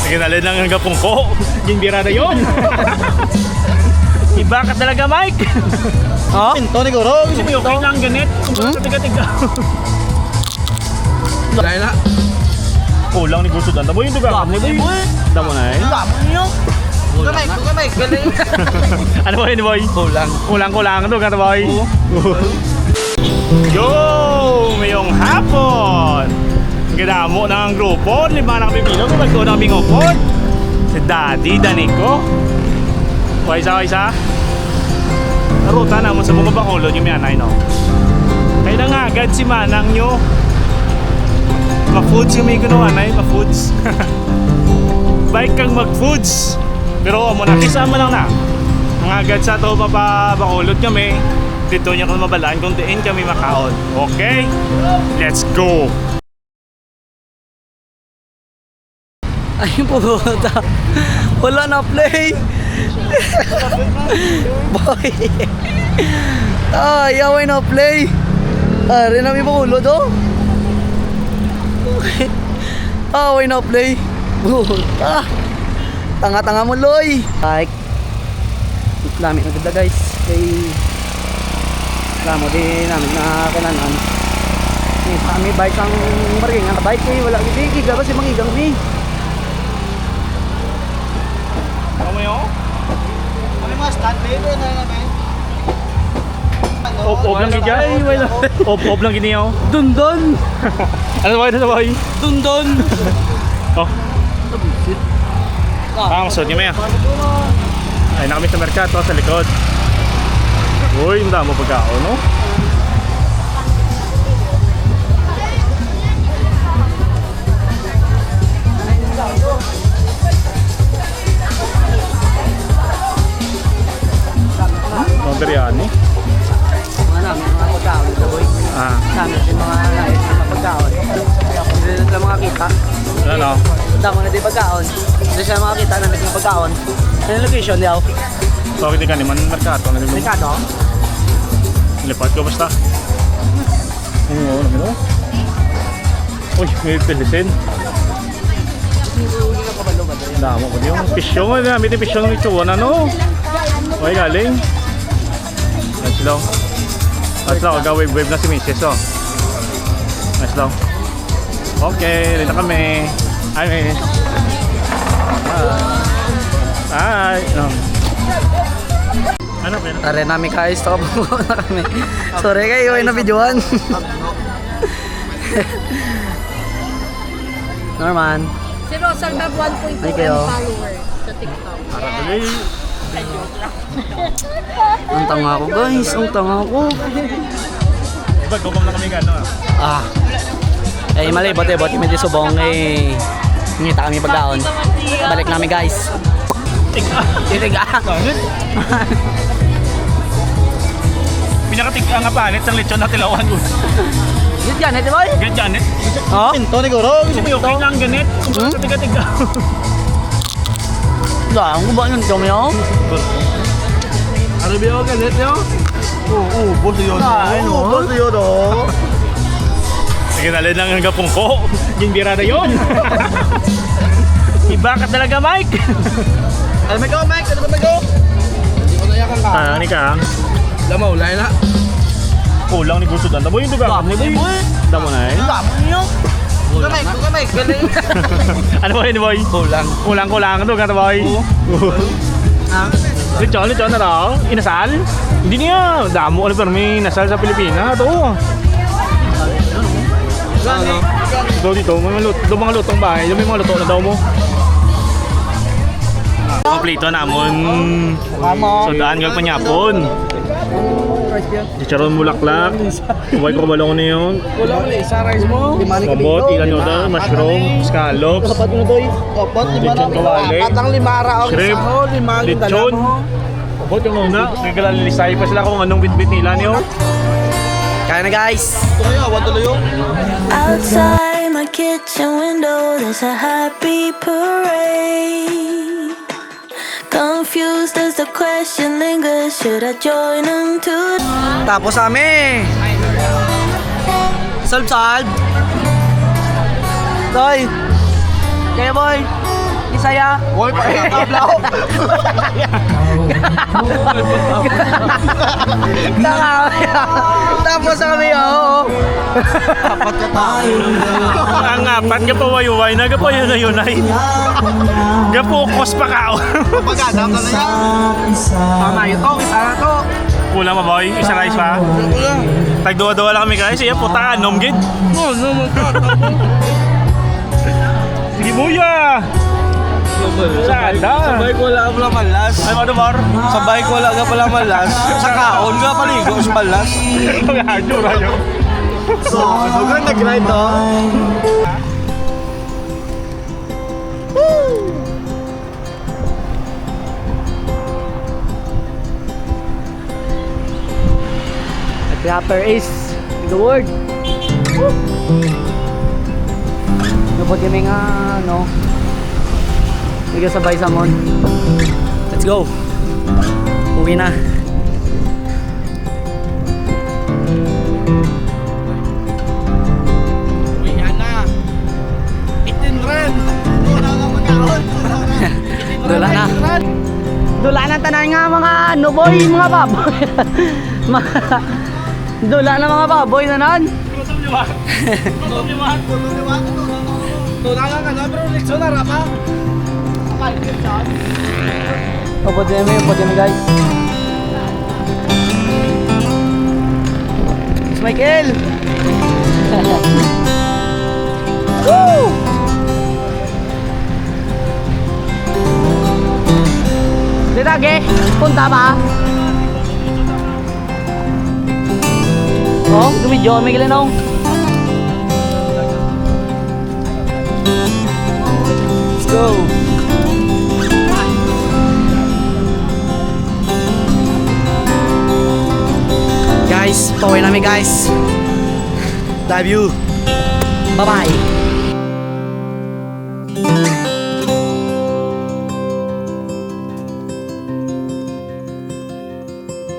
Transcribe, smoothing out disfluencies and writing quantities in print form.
Nakinalin lang ang gapong ko. Yung birada yun. Iba ka talaga, Mike. Ha? Pinto ni Goro. Gusto mo yung okay na ang ganit? Kung tiga-tiga. Dahil na. Kulang ni Gusto dan. Tamo yung duga. Tamo na eh. Damo niyo. Kukamay. Galing. Ano ba yun, boy? Kulang ito, kata boy. Yo! Mayong hapon! Ginamo na ang grupo. Lima na kami bilog. Magto na kami ngopon. Si Daddy, Danico. Isa. Naruta na mo sa mga bakulod yung mianay, no? Kaya na nga, agad si Manang nyo. Ma-foods yung may ginawa na eh, ma-foods. Bike kang mag-foods. Pero amo na, kisama lang na. Ang agad sa ito, mapabakulod kami. Dito niya kung mabalaan kung diin kami makaon. Okay? Let's go! Ay, puta. Wala na play. Boy. Ay, away na play. Ari na may pakulod, oh. Away na play. Puta. Tanga-tanga mo, Loy. Like. Lamit na ganda, guys. Kay Lamo din namin na kananan. Kami bike ang marking ang bike eh. Wala gigi. Gaba si mangigang ni. Ano mo yun? Ano mga stand dito na namin? Op lang gini. Ay, wala. Op lang gini yun. Dundon. Ano ba yun? Dundon. Oh. Masod niyo maya. Ay, na kami sa merkato sa likod. Uy, ang damo pagkaon, no? Mga biryani. Mga namin, mga pagkaon ito, boy. Namin yung mga nais na mga pagkaon. Hindi na sila makakita. Ano? Damo na din pagkaon. Hindi sila makakita na naging pagkaon. Ano yung location diyaw? Bakit di ka naman merkato? Merkado? Lipat ko basta. Oo, ano? Uy, may pilisin. Damo ko yung pisyong. May pisyong ng ituan, ano? Uy, galing. Nice lang. Nice lang, wave na si Mrs. Oh. Nice lang. Okay, rin na kami. Hi, Miss. Hi. Ano ba yun? Tara namin guys, nakapungo na kami. Sorry kayo, ay na videoan. Norman. Si Rosal nag 1.2 Ay, kayo. followers sa TikTok. Para dali. Ang tanga ko guys, ang tanga ko. Diba, gumam na kami gano'n Ah. Eh, mali, bote, may disubong eh. Ngita kami pagkaon. Balik namin guys. Titig ah. Pinakatig nga panit ng lechon na tilawan ko. Yun yan, ito boy? Ganyan eh. Oh? Pinto ni Goro. Gusto mo yung okay na ang ganit? Kung tiga-tiga. Ang ba yun, kami oh? Ano ba yung galit nyo? Oo, boso yun. Boso yun, oh. Nakinalin lang ang gapong ko. Yung birada yun. Iba ka talaga, Mike. Ano ba ikaw, Mike? Ano ba ikaw? Hindi ko nayakan ka. Ni ka. Lamaw, lain na. Kulang ni Gusto dan. Tamo yung duga. Tamo na eh. Damo niyo. Kukamay. Galing. Ano ba yun, boy? Kulang ito, kata boy. Lechon na daw. Inasal? Hindi niya. Damo, pero may nasal sa Pilipinas. Ito. Ano? Dito, mga lutong bahay. May mga luto na daw mo. Kompleto namon. Sundaan kag panyapon. Chicharon bulaklak. Huwag ko balong na yun. Kulang ulit, isa rice mo. Kabot, ilan yun daw, mushroom, scallops, Kapat mo na doy. Kapat, lima Lechon na. kawali. Apat ang limara ang Shrimp. isa mo. Lima ang dala lechon. mo. Kabot yung una, nagkalalisay pa sila kung anong bitbit nila niyo. Kaya na guys. Ito kaya, wala yung. Outside my kitchen window, there's a happy parade. Confused as the question lingers, should I join them too? Tapos kami. Solve. Toy. Kaya boy. saya. Uy, pakikablaw. Tapos kami, oo. Ang apat, gapawayuway na, gapayo na yun ay. Gapukos pa kao. Pagkadam na yan. Tama yun to, isa na to. Kulang ma boy, isa rice pa. Tagduwa-duwa lang kami guys, iya puta, nom gid. Sige buya. Sada. Sabay ko lang pala malas. Ay mo bar. Sabay ko lang pala malas. Sa kaon ka paligo sa malas. Radyo radyo. Dugan nag-ride to. The rapper is in the world. Nabot kami nga, no? Hindi ka sabay sa mon. Let's go. Uwi na. Dula na. Dula na tanan nga mga nuboy, mga baboy. Dula na mga baboy na nan. Tunangan ka na bro, leksyon na rapa. Opo din guys. It's Michael. Woo! Dito ge, punta ba? Oh, dumidyo, may gilinong. Let's go. Guys, pauwi namin guys. Love you. Bye-bye.